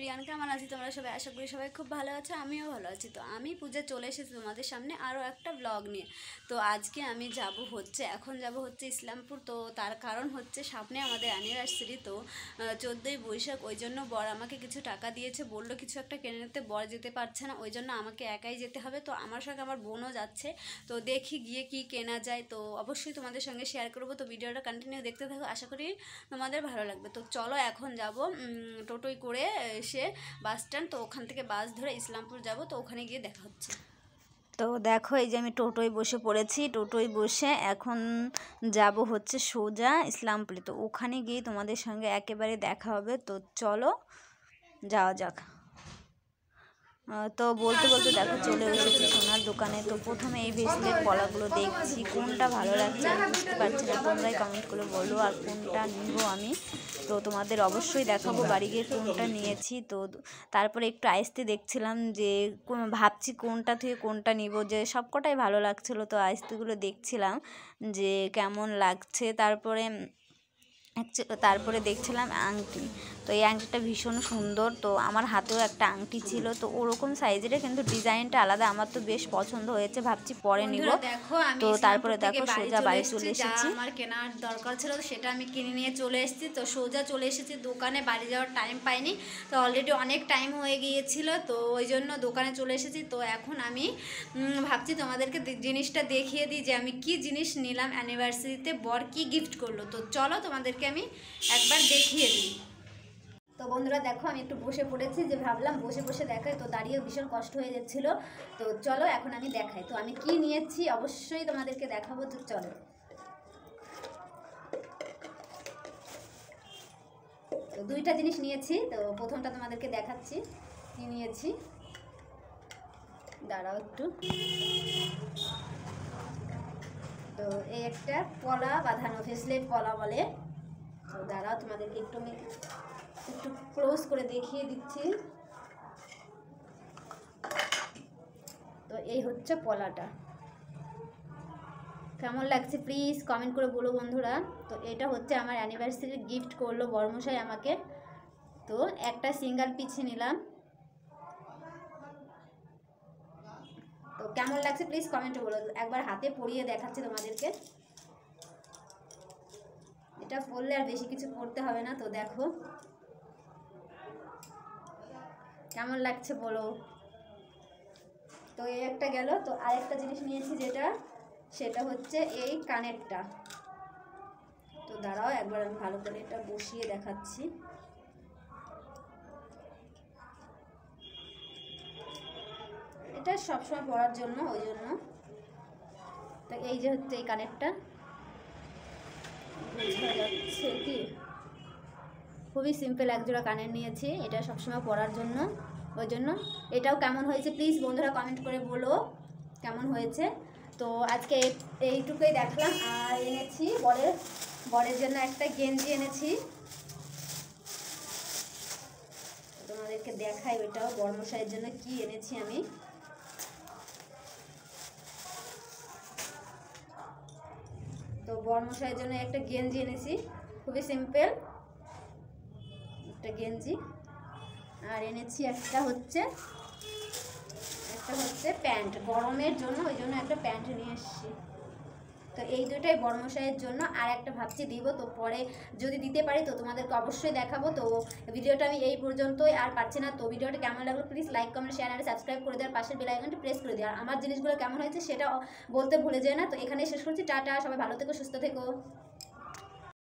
Everyone, কেমন আছি তোমরা সবাই? আশা করি সবাই খুব ভালো আছো, আমিও ভালো আছি। তো আমি পূজা চলে এসেছি তোমাদের সামনে আরও একটা ব্লগ নিয়ে। তো আজকে আমি এখন যাব হচ্ছে ইসলামপুর। তো তার কারণ হচ্ছে সামনে আমাদের অ্যানিভার্সারি, তো 14ই বৈশাখ। ওই জন্য বর আমাকে কিছু টাকা দিয়েছে, বললো কিছু একটা কিনে নিতে। বর যেতে পারছে না, ওই জন্য আমাকে একাই যেতে হবে। তো আমার সঙ্গে আমার বোনও যাচ্ছে। তো দেখি গিয়ে কি কেনা যায়, তো অবশ্যই তোমাদের সঙ্গে শেয়ার করবো। তো ভিডিওটা কন্টিনিউ দেখতে থাকো, আশা করি তোমাদের ভালো লাগবে। তো চলো এখন যাব টোটোয় করে এসে বাস স্ট্যান্ড। তো ওখান থেকে বাস ধরে ইসলামপুর যাব, তো ওখানে গিয়ে দেখা হচ্ছে। তো দেখো, এই যে আমি টোটোয় বসে পড়েছি। টোটোয় বসে এখন যাব হচ্ছে সোজা ইসলামপুরে। তো ওখানে গিয়ে তোমাদের সঙ্গে একেবারে দেখা হবে। তো চলো যাওয়া যাক। তো বলতে বলতে দেখো চলে এসেছি সোনার দোকানে। তো প্রথমে এই ব্রেসলেট পলাগুলো দেখছি, কোনটা ভালো লাগছে আমি বুঝতে পারছি না। তোমরাই কমেন্ট করে বলো আর কোনটা নিব আমি। তো তোমাদের অবশ্যই দেখাবো বাড়ি গিয়ে কোনটা নিয়েছি। তো তারপরে একটু আইসতে দেখছিলাম, যে ভাবছি কোনটা থেকে কোনটা নিব, যে সবকটাই ভালো লাগছিলো। তো আইসতেগুলো দেখছিলাম যে কেমন লাগছে। তারপরে দেখছিলাম আংটি। তো এই আংটিটা ভীষণ সুন্দর। তো আমার হাতেও একটা আংটি ছিল, তো ওরকম সাইজের, কিন্তু ডিজাইনটা আলাদা। আমার তো বেশ পছন্দ হয়েছে, ভাবছি পরে নিব। তো তারপরে দেখো সোজা বাড়ি চলে এসেছি। আমার কেনার দরকার ছিল, সেটা আমি কিনে নিয়ে চলে এসেছি। তো সোজা চলে এসেছি দোকানে, বাড়ি যাওয়ার টাইম পাইনি। তো অলরেডি অনেক টাইম হয়ে গিয়েছিল, তো ওই জন্য দোকানে চলে এসেছি। তো এখন আমি ভাবছি তোমাদেরকে জিনিসটা দেখিয়ে দিই, যে আমি কি জিনিস নিলাম অ্যানিভার্সারিতে, বর কি গিফট করলো। তো চলো তোমাদেরকে আমি একবার দেখিয়ে দিই। তো বন্ধুরা দেখো, আমি একটু বসে পড়েছি, যে ভাবলাম বসে বসে দেখাই। তো দাঁড়িয়ে ভীষণ কষ্ট হয়ে যাচ্ছিল। তো চলো এখন আমি দেখাই। তো আমি কি নিয়েছি অবশ্যই তোমাদেরকে দেখাবো। তো চলো। তো দুইটা জিনিস নিয়েছি। তো প্রথমটা তোমাদেরকে দেখাচ্ছি কি নিয়েছি। দাঁড়াও একটু। তো এই একটা পলা বাঁধানো, ফেসলেট পলা বলে। তো দাঁড়াও তোমাদেরকে একটু ক্লোজ করে দেখিয়ে দিচ্ছি। তো এই হচ্ছে পলাটা, কেমন লাগছে প্লিজ কমেন্ট করে বলো বন্ধুরা। তো এটা হচ্ছে আমার অ্যানিভার্সারি গিফট করলো বর্মশাই আমাকে। তো একটা সিঙ্গেল পিস নিলাম। তো কেমন লাগছে প্লিজ কমেন্টে বলো। একবার হাতে পরিয়ে দেখাচ্ছি তোমাদেরকে। এটা পরলে আর বেশি কিছু করতে হবে না। তো দেখো কেমন লাগছে বলো। তো এই একটা গেল। তো আরেকটা জিনিস নিয়েছি, সেটা হচ্ছে এই কানেরটা। তো দাঁড়াও একবার আমি ভালো করে এটা বসিয়ে দেখাচ্ছি। এটা সবসময় পরার জন্য, ওই জন্য। তো এই যে হচ্ছে এই কানেরটা, বোঝা যাচ্ছে কি? খুবই সিম্পল একজোড়া কানের নিয়েছি, এটা সবসময় পরার জন্য, ওই জন্য। এটাও কেমন হয়েছে প্লিজ বন্ধুরা কমেন্ট করে বলো কেমন হয়েছে। তো আজকে এইটুকুই দেখলাম। আর এনেছি বরের জন্য একটা গেঞ্জি এনেছি, তোমাদেরকে দেখাই। ওইটাও বর্মশাইয়ের জন্য কি এনেছি আমি। তো বর্মশাইয়ের জন্য একটা গেঞ্জি এনেছি, খুবই সিম্পল একটা গেঞ্জি। আর এনেছি একটা হচ্ছে প্যান্ট, গরমের জন্য, ওই জন্য একটা প্যান্ট নিয়ে এসেছি। তো এই দুটাই বর্মশাইয়ের জন্য। আর একটা ভাবছি দিব, তো পরে যদি দিতে পারি তো তোমাদেরকে অবশ্যই দেখাবো। তো ভিডিওটা আমি এই পর্যন্তই, আর পারছি না। তো ভিডিওটা কেমন লাগলো প্লিজ লাইক কমেন্ট শেয়ার আর সাবস্ক্রাইব করে দেওয়ার, পাশের বেল আইকনটা প্রেস করে দেওয়ার। আমার জিনিসগুলো কেমন হয়েছে সেটা বলতে ভুলে যায় না। তো এখানেই শেষ করছি, টাটা, সবাই ভালো থেকো, সুস্থ থেকো।